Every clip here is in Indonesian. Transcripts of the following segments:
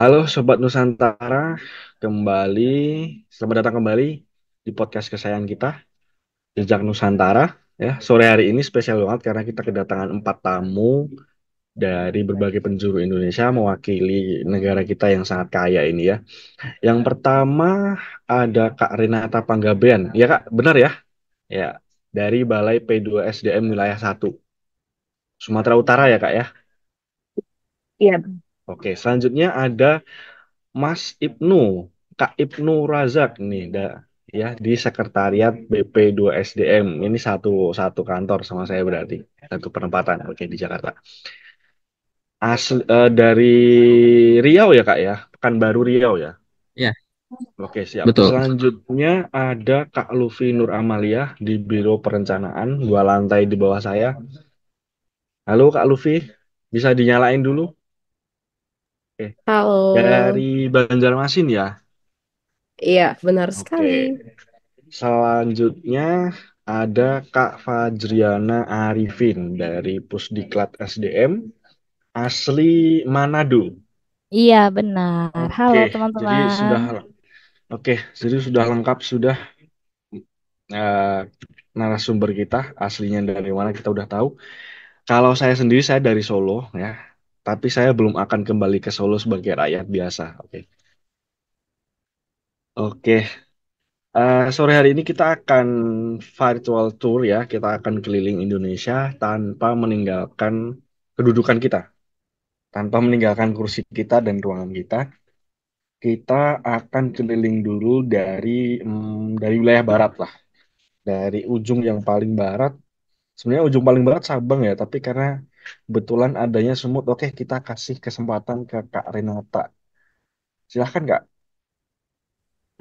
Halo Sobat Nusantara, kembali, selamat datang kembali di podcast kesayangan kita, Jejak Nusantara. Ya, sore hari ini spesial banget karena kita kedatangan 4 tamu dari berbagai penjuru Indonesia mewakili negara kita yang sangat kaya ini ya. Yang pertama ada Kak Renata Panggabean, ya Kak, benar ya? Ya, dari Balai P2 SDM Wilayah 1, Sumatera Utara ya Kak ya. Iya, Oke, selanjutnya ada Mas Ibnu, Kak Ibnu Razak nih, ya di Sekretariat BP2 SDM. Ini satu satu kantor sama saya berarti, satu penempatan. Oke di Jakarta. Dari Riau ya Kak ya, Pekanbaru Riau ya. Ya, Oke siap. betul. Selanjutnya ada Kak Lufi Nur Amalia di Biro Perencanaan, 2 lantai di bawah saya. Halo Kak Lufi, bisa dinyalain dulu? Oke. Dari halo. Banjarmasin ya. Iya, benar sekali. Oke. Selanjutnya ada Kak Fajriana Arifin dari Pusdiklat SDM asli Manado. Iya, benar. Oke, Halo, jadi teman-teman. oke, jadi sudah lengkap sudah eh, narasumber kita aslinya dari mana kita udah tahu. Kalau saya sendiri saya dari Solo ya, tapi saya belum akan kembali ke Solo sebagai rakyat biasa. Oke. Oke, sore hari ini kita akan virtual tour ya. Kita akan keliling Indonesia tanpa meninggalkan kedudukan kita, tanpa meninggalkan kursi kita dan ruangan kita. Kita akan keliling dulu dari wilayah barat lah, dari ujung yang paling barat. Sebenarnya ujung paling barat Sabang ya, tapi karena kebetulan adanya semut, oke kita kasih kesempatan ke Kak Renata. Silahkan Kak,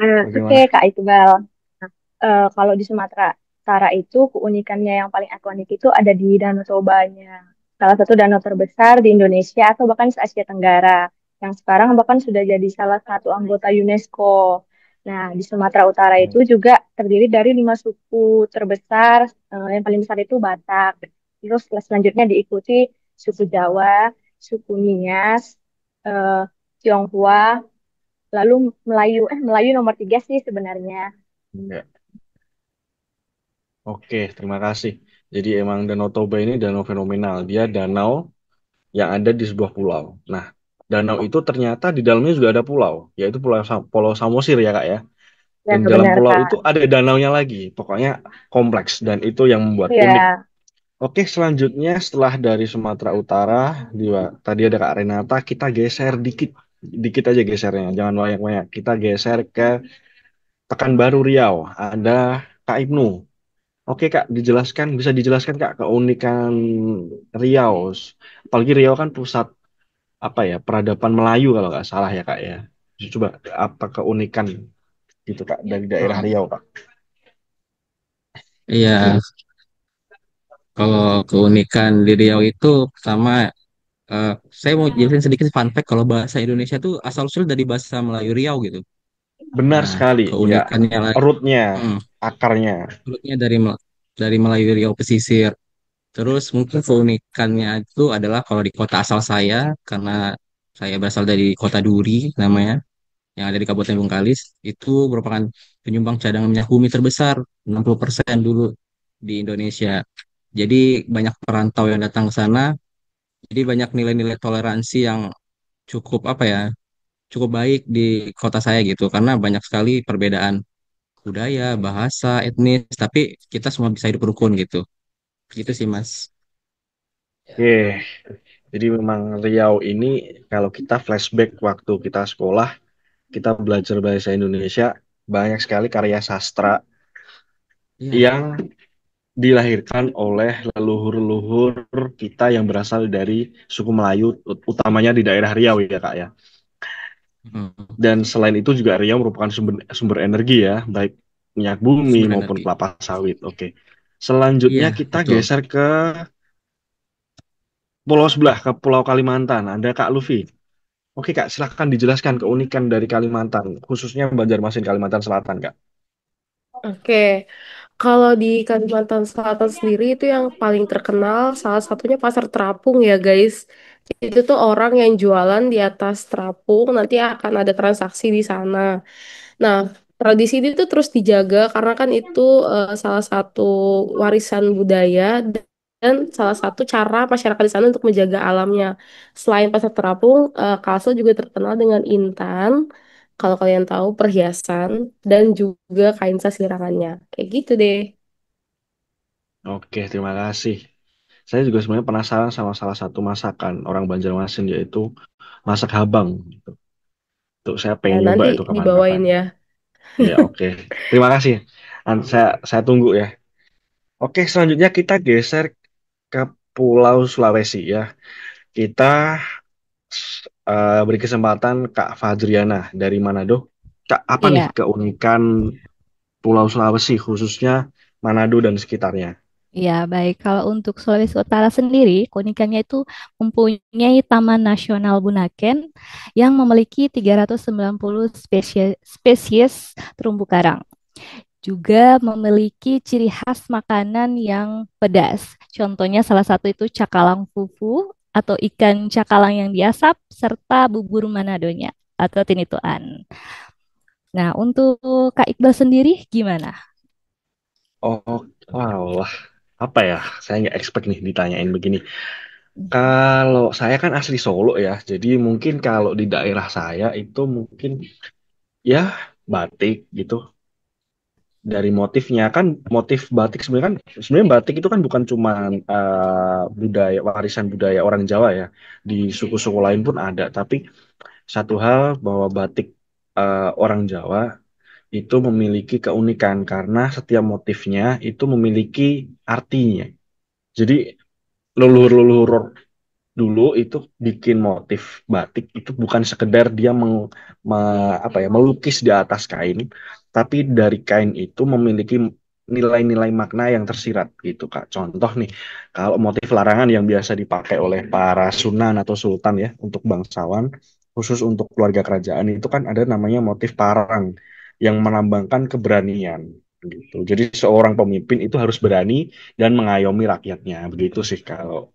Oke, bagaimana? Kak Iqbal. Nah, kalau di Sumatera Utara itu keunikannya yang paling ikonik itu ada di Danau Tobanya. Salah satu danau terbesar di Indonesia atau bahkan se Asia Tenggara. Yang sekarang bahkan sudah jadi salah satu anggota UNESCO. Nah, di Sumatera Utara itu juga terdiri dari 5 suku terbesar. Yang paling besar itu Batak. Terus selanjutnya diikuti suku Jawa, suku Nias, eh, Tionghoa, lalu Melayu nomor 3 sih sebenarnya. Ya. Oke, terima kasih. Jadi emang Danau Toba ini danau fenomenal. Dia danau yang ada di sebuah pulau. Nah, danau itu ternyata di dalamnya juga ada pulau, yaitu Pulau Samosir ya Kak ya. Ya, Dan di dalam benar, pulau itu Kak. ada danaunya lagi. Pokoknya kompleks dan itu yang membuat unik. Ya, Oke, selanjutnya setelah dari Sumatera Utara, tadi ada Kak Renata, kita geser dikit. Dikit aja gesernya, jangan banyak-banyak. Kita geser ke Pekanbaru Riau. Ada Kak Ibnu. Oke Kak, bisa dijelaskan Kak keunikan Riau. Apalagi Riau kan pusat apa ya peradaban Melayu kalau nggak salah ya Kak ya. Coba apa keunikan gitu Kak dari daerah Oh, Riau Kak. iya, kalau keunikan di Riau itu pertama, eh, saya mau jelasin sedikit fun fact kalau bahasa Indonesia tuh asal usul dari bahasa Melayu Riau gitu. Benar Nah, sekali ya, keunikannya lagi, rootnya, hmm, akarnya. dulunya dari Melayu Riau pesisir. Terus mungkin keunikannya itu adalah kalau di kota asal saya, karena saya berasal dari kota Duri namanya, yang ada di Kabupaten Bengkalis, itu merupakan penyumbang cadangan minyak bumi terbesar, 60% dulu di Indonesia. Jadi banyak perantau yang datang ke sana, jadi banyak nilai-nilai toleransi yang cukup apa ya, cukup baik di kota saya gitu, karena banyak sekali perbedaan budaya, bahasa, etnis, tapi kita semua bisa hidup rukun gitu. Gitu sih, Mas. Oke, jadi memang Riau ini kalau kita flashback waktu kita sekolah, kita belajar bahasa Indonesia, banyak sekali karya sastra Iya, yang dilahirkan oleh leluhur-leluhur kita yang berasal dari suku Melayu, utamanya di daerah Riau ya Kak ya. hmm, Dan selain itu juga Riau merupakan sumber, sumber energi ya, baik minyak bumi sumber maupun energi. kelapa sawit. Oke. Selanjutnya Iya, kita betul. geser ke pulau sebelah, ke Pulau Kalimantan. Ada Kak Luffy. Oke Kak, silahkan dijelaskan keunikan dari Kalimantan, khususnya Banjarmasin Kalimantan Selatan Kak. Oke, kalau di Kalimantan Selatan sendiri itu yang paling terkenal salah satunya Pasar Terapung ya guys. Itu tuh orang yang jualan di atas terapung, nanti akan ada transaksi di sana. Nah, tradisi ini tuh terus dijaga karena kan itu salah satu warisan budaya dan salah satu cara masyarakat di sana untuk menjaga alamnya. Selain pasar terapung, Kalsel juga terkenal dengan intan, kalau kalian tahu perhiasan dan juga kain sasirangannya. Kayak gitu deh. Oke, terima kasih. Saya juga sebenarnya penasaran sama salah satu masakan orang Banjarmasin yaitu masak habang. Gitu. Tuh saya Ya, pengen nyoba nanti itu kapan-kapan. dibawain ya. Ya, oke. Terima kasih. Saya tunggu ya. Oke, selanjutnya kita geser ke Pulau Sulawesi ya. Kita beri kesempatan Kak Fadriana dari Manado. Kak, apa nih Iya, keunikan Pulau Sulawesi khususnya Manado dan sekitarnya? iya baik. Kalau untuk Sulawesi Utara sendiri, keunikannya itu mempunyai Taman Nasional Bunaken yang memiliki 390 spesies terumbu karang. Juga memiliki ciri khas makanan yang pedas. Contohnya salah satu itu cakalang fufu atau ikan cakalang yang diasap serta bubur Manadonya atau tinituan. Nah, untuk Kak Iqbal sendiri gimana? Oh, wah, apa ya? Saya nggak expect nih ditanyain begini. Kalau saya kan asli Solo ya, jadi mungkin kalau di daerah saya itu mungkin ya batik gitu. Dari motifnya kan, motif batik sebenarnya batik itu kan bukan cuma budaya warisan budaya orang Jawa ya. Di suku-suku lain pun ada, tapi satu hal bahwa batik orang Jawa itu memiliki keunikan karena setiap motifnya itu memiliki artinya. Jadi leluhur-leluhur dulu itu bikin motif batik itu bukan sekedar dia apa ya, melukis di atas kain, tapi dari kain itu memiliki nilai-nilai makna yang tersirat gitu Kak. Contoh nih, kalau motif larangan yang biasa dipakai oleh para sunan atau sultan ya untuk bangsawan, khusus untuk keluarga kerajaan itu kan ada namanya motif parang yang melambangkan keberanian gitu. Jadi seorang pemimpin itu harus berani dan mengayomi rakyatnya. Begitu sih kalau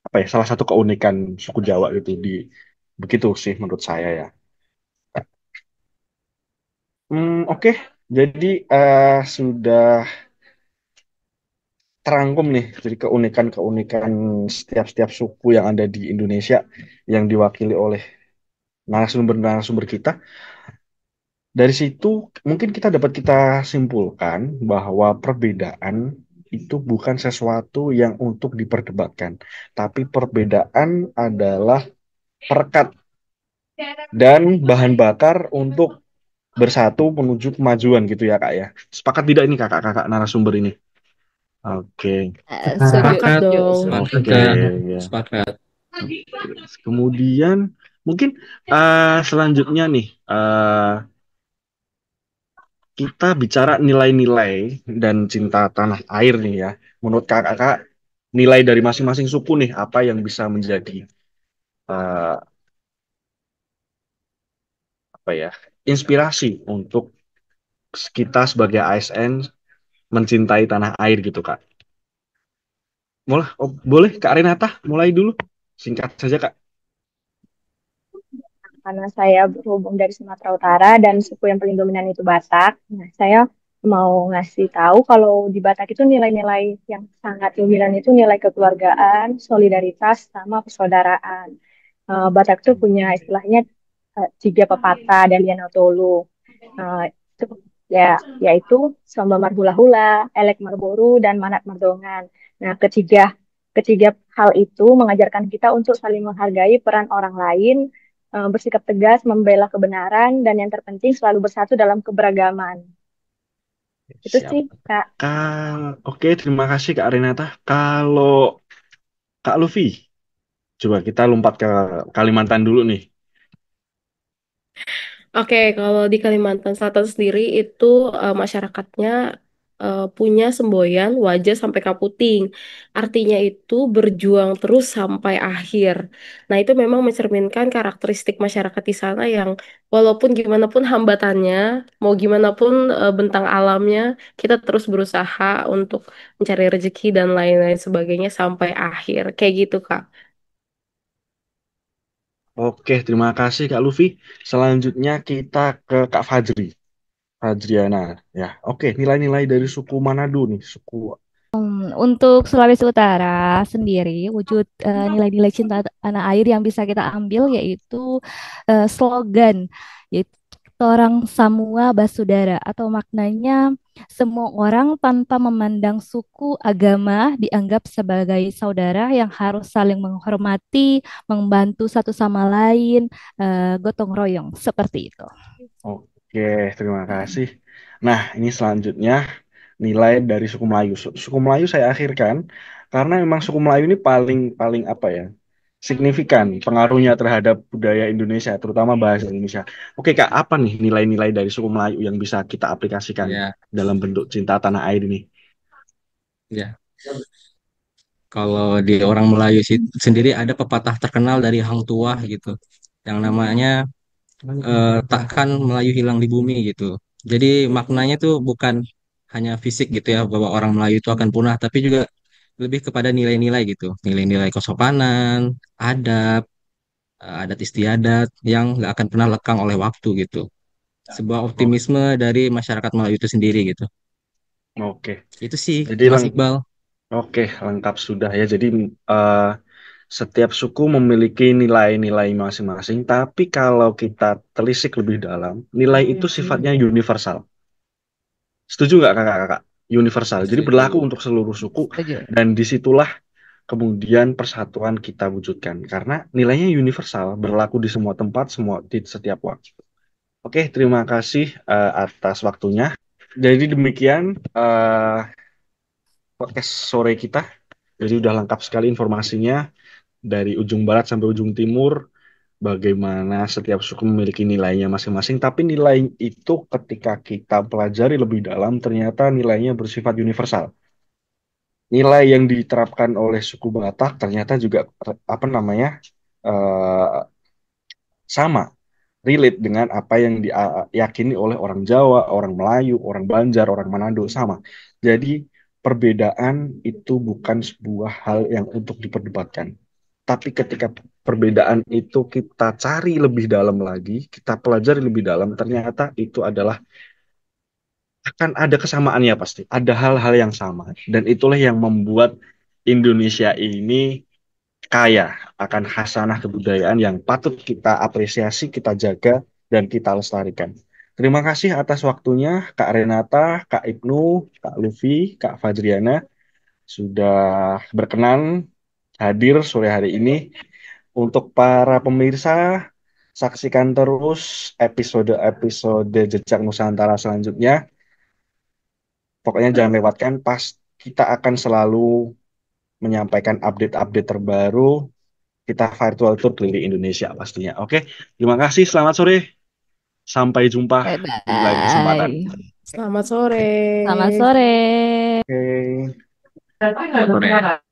apa ya, salah satu keunikan suku Jawa gitu di begitu sih menurut saya ya. Oke. Jadi sudah terangkum nih jadi keunikan-keunikan setiap-setiap suku yang ada di Indonesia yang diwakili oleh narasumber-narasumber kita. Dari situ mungkin kita simpulkan bahwa perbedaan itu bukan sesuatu yang untuk diperdebatkan, tapi perbedaan adalah perekat dan bahan bakar untuk bersatu menuju kemajuan gitu ya Kak ya. Sepakat tidak ini kakak-kakak narasumber ini? Oke, Sepakat Sepakat, dong. sepakat oke Kak, ya. sepakat. Kemudian mungkin selanjutnya nih kita bicara nilai-nilai dan cinta tanah air nih ya. Menurut kakak-kakak nilai dari masing-masing suku nih apa yang bisa menjadi eh, apa ya, inspirasi untuk kita sebagai ASN mencintai tanah air gitu Kak. Boleh Kak Renata mulai dulu. Singkat saja Kak. Karena saya berhubung dari Sumatera Utara dan suku yang paling dominan itu Batak. Nah, saya mau ngasih tahu kalau di Batak itu nilai-nilai yang sangat dominan itu nilai kekeluargaan, solidaritas, sama persaudaraan. Batak tuh punya istilahnya tiga pepatah dan Liana Tolu. Itu ya, yaitu Samba Marhula Hula, Elek Marboru, dan Manat Mardongan. Nah, ketiga ketiga hal itu mengajarkan kita untuk saling menghargai peran orang lain, bersikap tegas, membela kebenaran, dan yang terpenting selalu bersatu dalam keberagaman. Itu Siap. sih, Kak. Oke, terima kasih Kak Renata. Kalau Kak Luffy, coba kita lompat ke Kalimantan dulu nih. Oke, kalau di Kalimantan Selatan sendiri itu masyarakatnya punya semboyan wajah sampai kaputing. Artinya itu berjuang terus sampai akhir. Nah, itu memang mencerminkan karakteristik masyarakat di sana yang walaupun gimana pun hambatannya, mau gimana pun bentang alamnya, kita terus berusaha untuk mencari rezeki dan lain-lain sebagainya sampai akhir. Kayak gitu, Kak. Oke, terima kasih Kak Luffy. Selanjutnya kita ke Kak Fajri. Fajriana. Ya, oke. Nilai-nilai dari suku Manado nih. Suku. Untuk Sulawesi Utara sendiri, wujud nilai-nilai cinta tanah air yang bisa kita ambil yaitu slogan, yaitu orang Samua Basudara atau maknanya semua orang tanpa memandang suku, agama dianggap sebagai saudara yang harus saling menghormati, membantu satu sama lain, gotong royong seperti itu. Oke, terima kasih. Nah, ini selanjutnya nilai dari suku Melayu. Suku Melayu saya akhirkan karena memang suku Melayu ini paling paling apa ya? Signifikan pengaruhnya terhadap budaya Indonesia, terutama bahasa Indonesia. Oke, Kak, apa nih nilai-nilai dari suku Melayu yang bisa kita aplikasikan Ya, dalam bentuk cinta tanah air ini? ya. Kalau di orang Melayu sendiri ada pepatah terkenal dari Hang Tuah gitu, yang namanya takkan Melayu hilang di bumi gitu. Jadi maknanya tuh bukan hanya fisik gitu ya, bahwa orang Melayu itu akan punah, tapi juga lebih kepada nilai-nilai gitu, nilai-nilai kesopanan, adab, adat istiadat yang nggak akan pernah lekang oleh waktu gitu. Sebuah Oh, optimisme dari masyarakat Melayu itu sendiri gitu. oke, Itu sih, jadi Mas Iqbal. oke, lengkap sudah ya. Jadi eh, setiap suku memiliki nilai-nilai masing-masing, tapi kalau kita telisik lebih dalam, nilai itu sifatnya universal. Setuju nggak kakak-kakak? Universal. Jadi berlaku Setuju. untuk seluruh suku Setuju. dan disitulah kemudian persatuan kita wujudkan. Karena nilainya universal, berlaku di semua tempat, semua di setiap waktu. Oke, terima kasih atas waktunya. Jadi demikian podcast sore kita. Jadi udah lengkap sekali informasinya dari ujung barat sampai ujung timur. Bagaimana setiap suku memiliki nilainya masing-masing, tapi nilai itu ketika kita pelajari lebih dalam, ternyata nilainya bersifat universal. Nilai yang diterapkan oleh suku Batak ternyata juga apa namanya eh, sama, relate dengan apa yang diyakini oleh orang Jawa, orang Melayu, orang Banjar, orang Manado sama. Jadi perbedaan itu bukan sebuah hal yang untuk diperdebatkan. Tapi ketika perbedaan itu kita cari lebih dalam lagi, kita pelajari lebih dalam, ternyata itu adalah akan ada kesamaannya pasti. Ada hal-hal yang sama. Dan itulah yang membuat Indonesia ini kaya akan khasanah kebudayaan yang patut kita apresiasi, kita jaga, dan kita lestarikan. Terima kasih atas waktunya Kak Renata, Kak Ibnu, Kak Luffy, Kak Fajriana sudah berkenan hadir sore hari ini. Untuk para pemirsa, saksikan terus episode-episode Jejak Nusantara selanjutnya. Pokoknya jangan lewatkan, pas kita akan selalu menyampaikan update-update terbaru. Kita virtual tour keliling Indonesia pastinya. Oke, terima kasih. Selamat sore. Sampai jumpa Bye di lain kesempatan. bye. Selamat sore. Selamat sore. Oke. Sore.